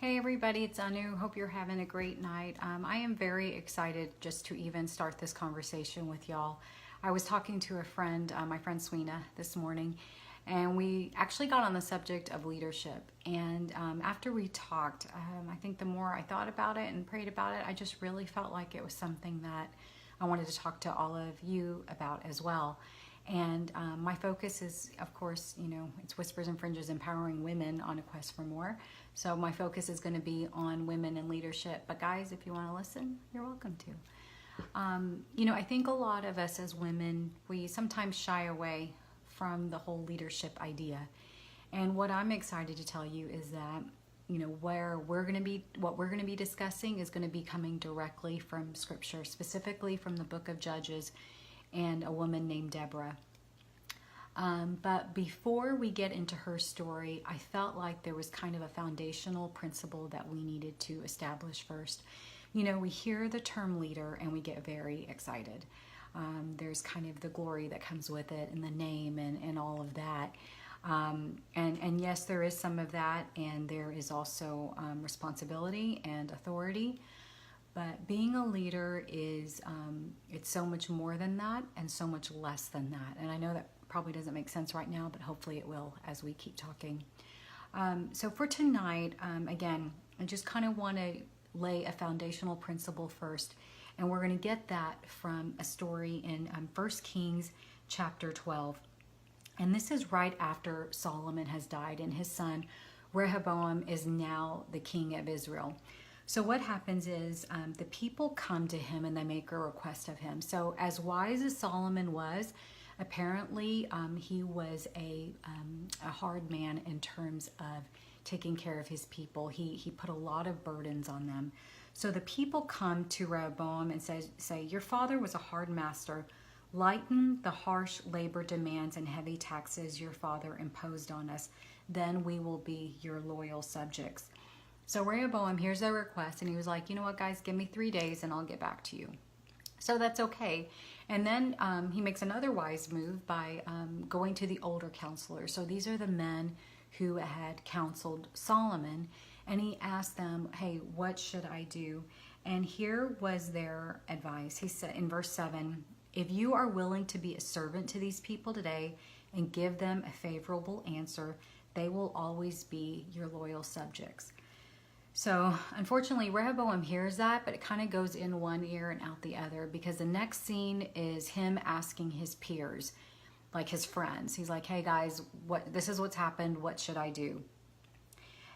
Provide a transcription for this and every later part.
Hey everybody, it's Anu. Hope you're having a great night. I am very excited just to even start this conversation with y'all. I was talking to a friend, my friend Sweena, this morning, and we actually got on the subject of leadership. And after we talked, I think the more I thought about it and prayed about it, I just really felt like it was something that I wanted to talk to all of you about as well. And my focus is, of course, it's Whispers and Fringes, empowering women on a quest for more. So my focus is going to be on women in leadership. But guys, if you want to listen, you're welcome to. I think a lot of us as women, we sometimes shy away from the whole leadership idea. And what I'm excited to tell you is that, what we're going to be discussing is going to be coming directly from Scripture, specifically from the book of Judges and a woman named Deborah. But before we get into her story, I felt like there was kind of a foundational principle that we needed to establish first. We hear the term leader and we get very excited. There's kind of the glory that comes with it and the name and all of that. And yes, there is some of that, and there is also responsibility and authority. But being a leader is, it's so much more than that and so much less than that. And I know that probably doesn't make sense right now, but hopefully it will as we keep talking. So for tonight, again, I just kind of want to lay a foundational principle first. And we're going to get that from a story in 1 Kings chapter 12. And this is right after Solomon has died and his son Rehoboam is now the king of Israel. So what happens is the people come to him and they make a request of him. So as wise as Solomon was, apparently he was a hard man in terms of taking care of his people. He put a lot of burdens on them. So the people come to Rehoboam and say, your father was a hard master. Lighten the harsh labor demands and heavy taxes your father imposed on us. Then we will be your loyal subjects. So Rehoboam hears their request and he was like, you know what, guys, give me 3 days and I'll get back to you. So that's okay. And then he makes another wise move by going to the older counselors. So these are the men who had counseled Solomon, and he asked them, hey, what should I do? And here was their advice. He said in verse 7, if you are willing to be a servant to these people today and give them a favorable answer, they will always be your loyal subjects. So unfortunately, Rehoboam hears that, but it kind of goes in one ear and out the other, because the next scene is him asking his peers, like his friends. He's like, hey guys, this is what's happened. What should I do?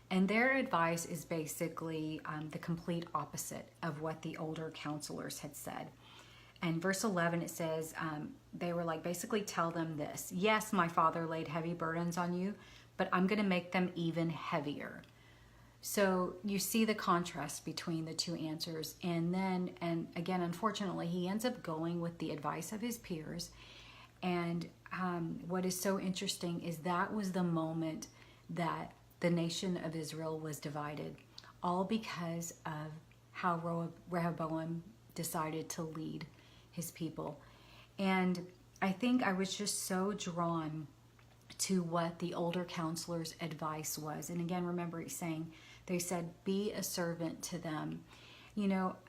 And their advice is basically the complete opposite of what the older counselors had said. And verse 11, it says, they were like, basically tell them this. Yes, my father laid heavy burdens on you, but I'm going to make them even heavier. So you see the contrast between the two answers. And again, unfortunately, he ends up going with the advice of his peers. And what is so interesting is that was the moment that the nation of Israel was divided, all because of how Rehoboam decided to lead his people. And I think I was just so drawn to what the older counselors' advice was. And again, remember he's saying, they said, be a servant to them.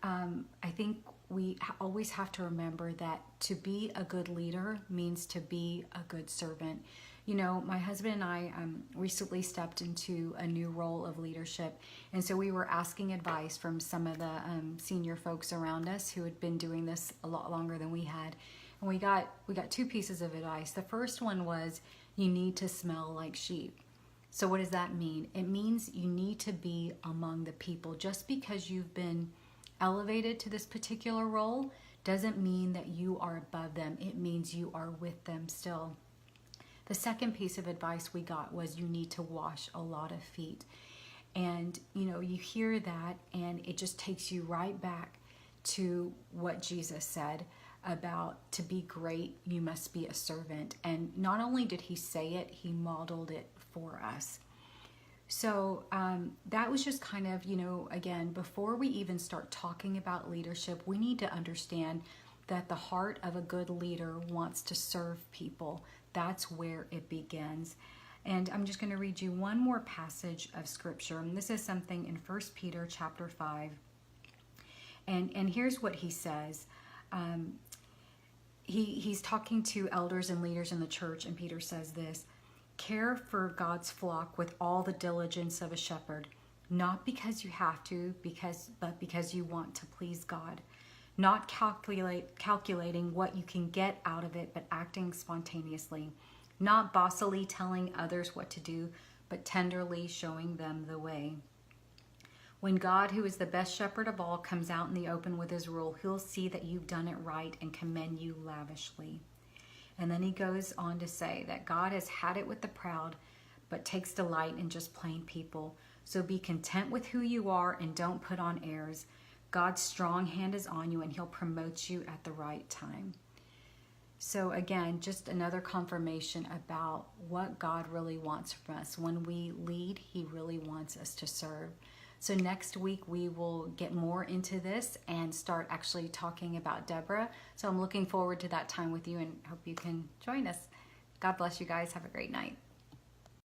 I think we always have to remember that to be a good leader means to be a good servant. My husband and I recently stepped into a new role of leadership. And so we were asking advice from some of the senior folks around us who had been doing this a lot longer than we had. And we got two pieces of advice. The first one was, you need to smell like sheep. So what does that mean? It means you need to be among the people. Just because you've been elevated to this particular role doesn't mean that you are above them. It means you are with them still. The second piece of advice we got was you need to wash a lot of feet. And, you hear that and it just takes you right back to what Jesus said about to be great, you must be a servant. And not only did he say it, he modeled it for us. So that was just kind of, again, before we even start talking about leadership, we need to understand that the heart of a good leader wants to serve people. That's where it begins. And I'm just going to read you one more passage of scripture. And this is something in 1 Peter chapter 5. And here's what he says. He's talking to elders and leaders in the church, and Peter says this: care for God's flock with all the diligence of a shepherd, not because you have to, but because you want to please God. Not calculating what you can get out of it, but acting spontaneously. Not bossily telling others what to do, but tenderly showing them the way. When God, who is the best shepherd of all, comes out in the open with his rule, he'll see that you've done it right and commend you lavishly. And then he goes on to say that God has had it with the proud, but takes delight in just plain people. So be content with who you are and don't put on airs. God's strong hand is on you and he'll promote you at the right time. So again, just another confirmation about what God really wants from us. When we lead, he really wants us to serve. So next week we will get more into this and start actually talking about Deborah. So I'm looking forward to that time with you and hope you can join us. God bless you guys. Have a great night.